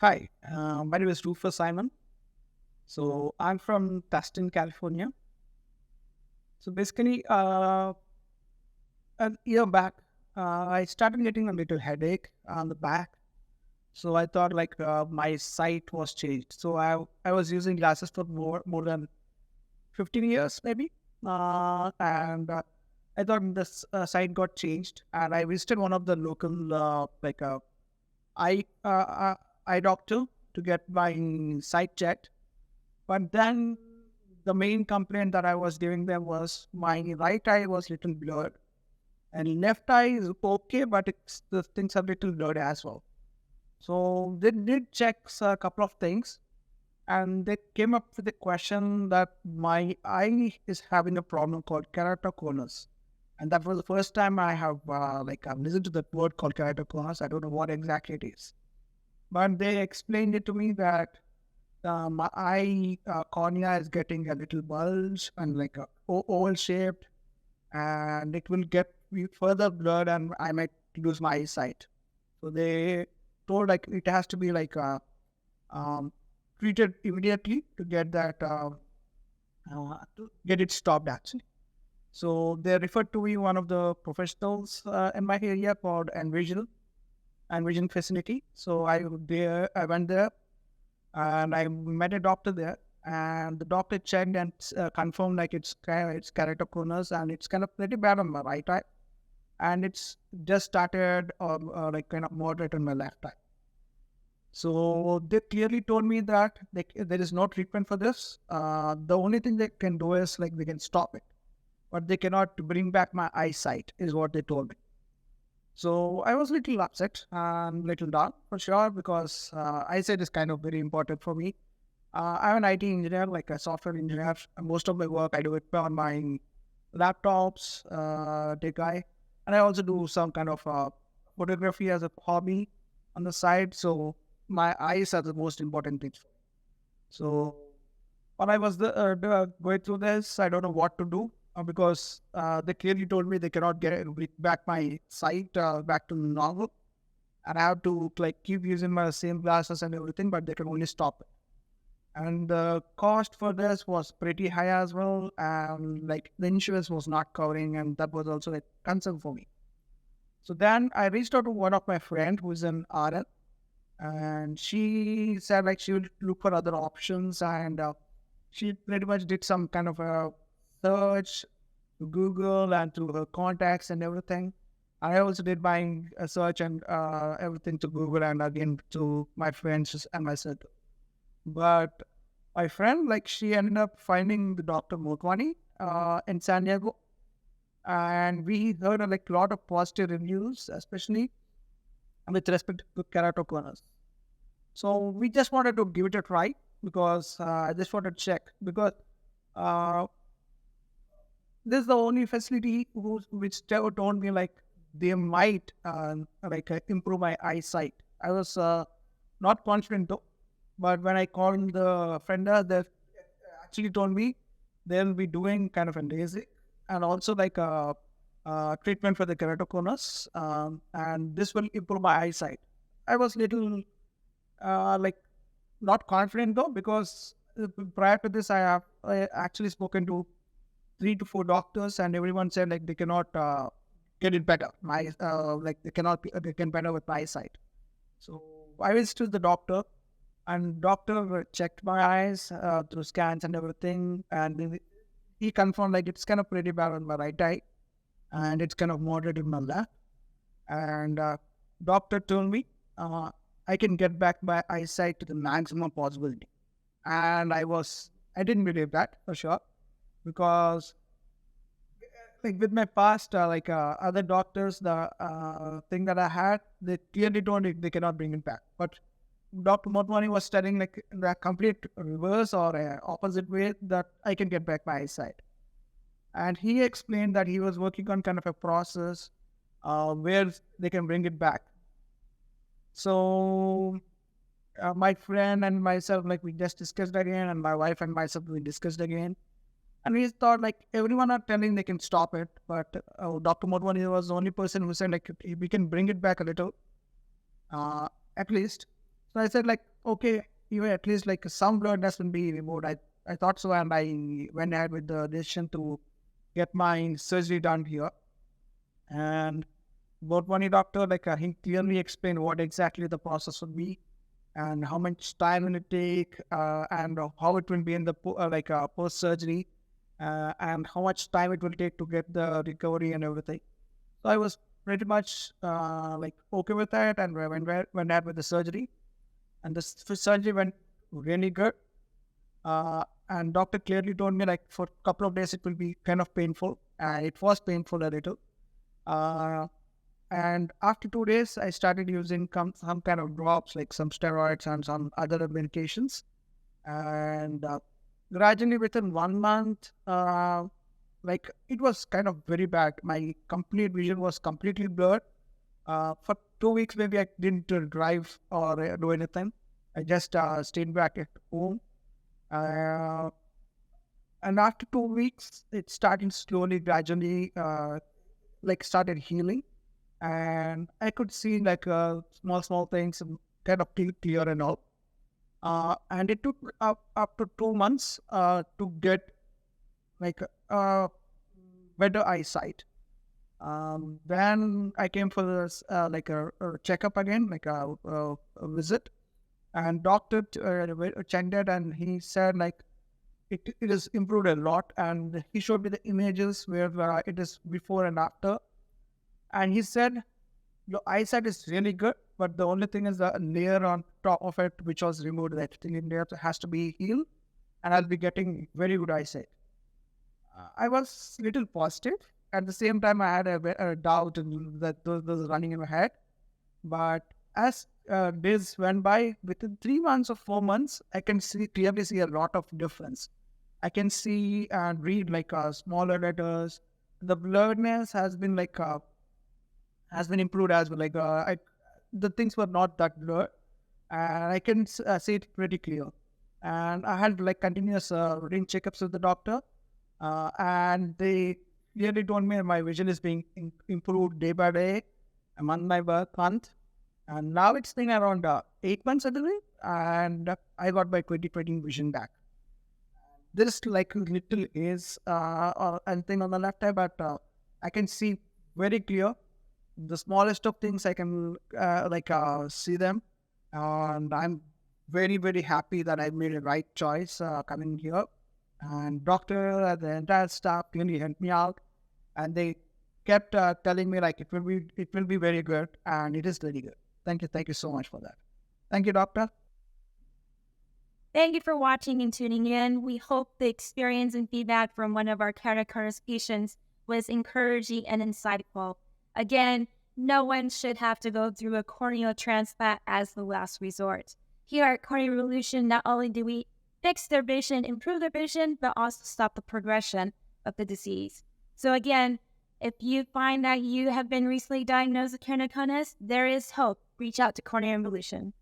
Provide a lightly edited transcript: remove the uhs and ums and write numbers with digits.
Hi, my name is Rufus Simon. So I'm from Tustin, California. So basically, a year back, I started getting a little headache on the back. So I thought my sight was changed. So I was using glasses for more than 15 years maybe, and I thought this sight got changed, and I visited one of the local eye uh, uh, eye doctor to get my sight checked. But then the main complaint that I was giving them was my right eye was little blurred and left eye is okay, but the things are little blurred as well. So they did check a couple of things and they came up with a question that my eye is having a problem called keratoconus. And that was the first time I have I've listened to that word called keratoconus. I don't know what exactly it is. But they explained it to me that my eye cornea is getting a little bulge and like a oval shaped, and it will get further blurred, and I might lose my eyesight. So they told like it has to be um, treated immediately to get to get it stopped actually. So they referred to me one of the professionals in my area called Envision Facility. So I went there and I met a doctor there, and the doctor checked and confirmed like it's keratoconus, and it's kind of pretty bad on my right eye, and it's just started like kind of moderate on my left eye. So they clearly told me that there is no treatment for this. The only thing they can do is like they can stop it, but they cannot bring back my eyesight, is what they told me. So I was a little upset and little down for sure because eyesight is kind of very important for me. I'm an IT engineer, like a software engineer. Most of my work I do it on my laptops, tech guy, and I also do some kind of photography as a hobby on the side. So my eyes are the most important thing. So when I was going through this, I don't know what to do because they clearly told me they cannot back my sight back to normal, and I have to like keep using my same glasses and everything, but they can only stop it. And the cost for this was pretty high as well, and like the insurance was not covering, and that was also a concern for me. So then I reached out to one of my friend who is an RN, and she said like she would look for other options, and she pretty much did some kind of a search to Google and to her contacts and everything. I also did my search and everything to Google and again to my friends and myself. But my friend, like she ended up finding the Dr. Motwani in San Diego, and we heard like a lot of positive reviews, especially with respect to keratoconus. So we just wanted to give it a try because I just wanted to check because uh, this is the only facility which told me like they might improve my eyesight. I was not confident though, but when I called the vendor, they actually told me they'll be doing kind of a Lasik and also like a treatment for the keratoconus, and this will improve my eyesight. I was little like not confident though because prior to this I actually spoken to 3 to 4 doctors, and everyone said like they cannot get it better. My like they cannot be they can better with my eyesight. So I went to the doctor, and doctor checked my eyes through scans and everything, and he confirmed like it's kind of pretty bad on my right eye, and it's kind of moderate in my left. And doctor told me I can get back my eyesight to the maximum possibility, and I didn't believe that for sure because like with my past other doctors, the thing that I had, they clearly told me they cannot bring it back. But Dr. Motwani was studying like the complete reverse or opposite way that I can get back my eyesight. And he explained that he was working on kind of a process where they can bring it back. So my friend and myself, like we just discussed again, and my wife and myself, we discussed again. And we thought like everyone are telling they can stop it, but Dr. Motwani was the only person who said like we can bring it back a little, at least. So I said like, okay, even at least like some blood has been be removed. I thought so, and I went ahead with the decision to get my surgery done here. And Motwani doctor, like he clearly explained what exactly the process would be and how much time will it take, and how it will be in the post surgery, and how much time it will take to get the recovery and everything. So I was pretty much like okay with that, and went ahead with the surgery, and the surgery went really good. And doctor clearly told me like for a couple of days it will be kind of painful, and it was painful a little. Uh, and after 2 days, I started using some kind of drops, like some steroids and some other medications. And gradually, within 1 month, like it was kind of very bad. My complete vision was completely blurred. For 2 weeks, maybe I didn't drive or do anything. I just stayed back at home. Uh, and after 2 weeks, it started slowly, gradually, like started healing, and I could see like small things and kind of clear and all. And it took up to 2 months to get like better eyesight. Then I came for this like a checkup again, like a visit, and doctor checked it, and he said like it has improved a lot, and he showed me the images where it is before and after, and he said your eyesight is really good, but the only thing is the layer on top of it, which was removed, the epithelium layer has to be healed, and I'll be getting very good eyesight. I was little positive. At the same time, I had a doubt that those running in my head. But as days went by, within 3 months or 4 months, I can clearly see a lot of difference. I can see and read like smaller letters. The blurredness has been like has been improved as well. Like the things were not that blurred, and I can see it pretty clear. And I had like continuous routine checkups with the doctor, and they clearly told me my vision is being improved day by day, a month by month, and now it's been around 8 months, I believe, and I got my 20/20 vision back. There's like little is or anything on the left eye, but I can see very clear. The smallest of things I can see them, and I'm very happy that I made a right choice coming here. And doctor and the entire staff really helped me out, and they kept telling me like it will be very good, and it is very good. Thank you so much for that. Thank you, doctor. Thank you for watching and tuning in. We hope the experience and feedback from one of our Keratoconus patients was encouraging and insightful. Again, no one should have to go through a corneal transplant as the last resort. Here at Corneal Revolution, not only do we fix their vision, improve their vision, but also stop the progression of the disease. So again, if you find that you have been recently diagnosed with keratoconus, there is hope. Reach out to Corneal Revolution.